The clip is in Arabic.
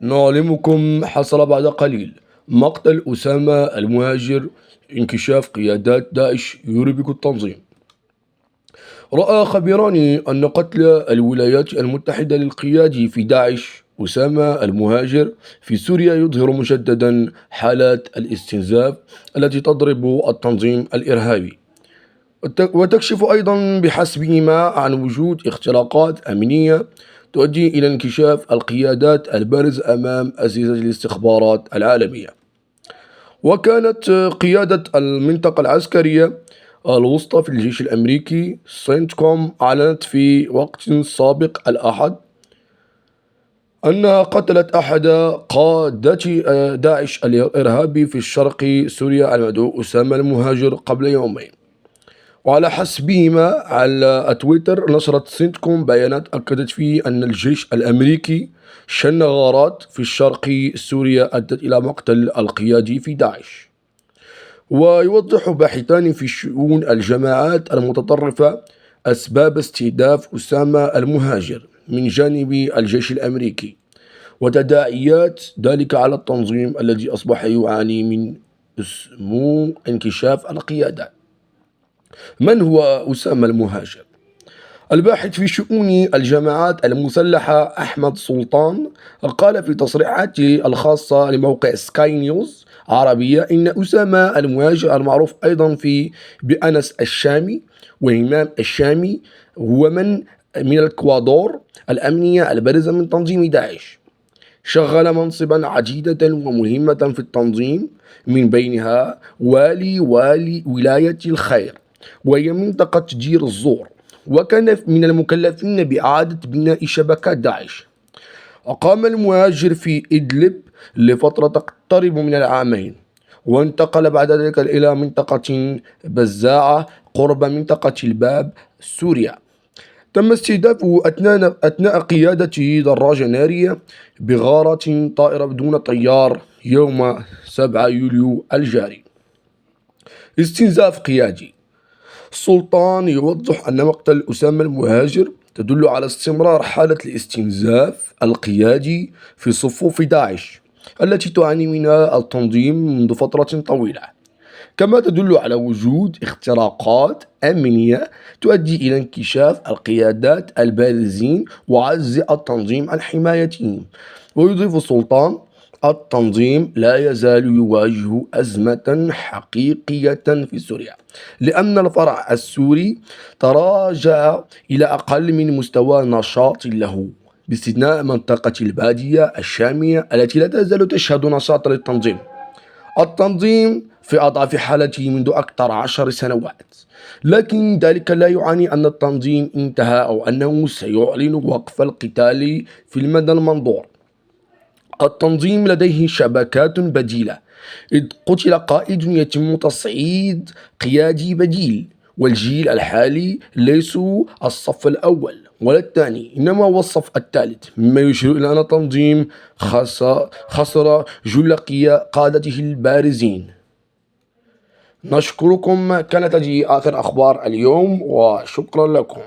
نعلمكم حصل بعد قليل مقتل أسامة المهاجر. انكشاف قيادات داعش يربك التنظيم. رأى خبيران أن قتل الولايات المتحدة للقيادي في داعش أسامة المهاجر في سوريا يظهر مجددا حالات الاستنزاف التي تضرب التنظيم الإرهابي، وتكشف أيضا بحسبهما عن وجود اختراقات أمنية تؤدي إلى انكشاف القيادات البارز أمام أجهزة الاستخبارات العالمية. وكانت قيادة المنطقة العسكرية الوسطى في الجيش الأمريكي سنتكوم أعلنت في وقت سابق الأحد أنها قتلت أحد قادة داعش الإرهابي في الشرق سوريا المدعو أسامة المهاجر قبل يومين. وعلى حسبهما على تويتر نشرت سنتكوم بيانات أكدت فيه أن الجيش الأمريكي شن غارات في الشرق سوريا أدت إلى مقتل القيادي في داعش. ويوضح باحثان في شؤون الجماعات المتطرفة أسباب استهداف أسامة المهاجر من جانب الجيش الأمريكي وتداعيات ذلك على التنظيم الذي أصبح يعاني من سمو انكشاف القيادات. من هو أسامة المهاجر؟ الباحث في شؤون الجماعات المسلحة أحمد سلطان قال في تصريحاته الخاصة لموقع سكاي نيوز عربية إن أسامة المهاجر المعروف أيضا بأنس الشامي وإمام الشامي هو من الإكوادور الأمنية البارزة من تنظيم داعش. شغل منصبا عديدة ومهمة في التنظيم، من بينها والي ولاية الخير وهي منطقة دير الزور، وكان من المكلفين بإعادة بناء شبكات داعش. أقام المهاجر في إدلب لفترة تقترب من العامين، وانتقل بعد ذلك إلى منطقة بزاعة قرب منطقة الباب سوريا. تم استهدافه أثناء قيادته دراجة نارية بغارة طائرة بدون طيار يوم 7 يوليو الجاري. استنزاف قيادي. السلطان يوضح أن مقتل أسامة المهاجر تدل على استمرار حالة الاستنزاف القيادي في صفوف داعش التي تعاني منها التنظيم منذ فترة طويلة، كما تدل على وجود اختراقات أمنية تؤدي إلى انكشاف القيادات البارزين وعجز التنظيم عن حمايتهم. ويضيف السلطان: التنظيم لا يزال يواجه أزمة حقيقية في سوريا، لأن الفرع السوري تراجع إلى أقل من مستوى نشاط له، باستثناء منطقة البادية الشامية التي لا تزال تشهد نشاط للتنظيم. التنظيم في أضعف حالته منذ أكثر 10 سنوات، لكن ذلك لا يعني أن التنظيم انتهى أو أنه سيعلن وقف القتال في المدى المنظور. التنظيم لديه شبكات بديلة، إذ قتل قائد يتم تصعيد قيادي بديل، والجيل الحالي ليسوا الصف الأول ولا الثاني، إنما هو الصف الثالث، مما يشير إلى أن التنظيم خسر جل قادته البارزين. نشكركم. كانت هذه آخر أخبار اليوم، وشكرا لكم.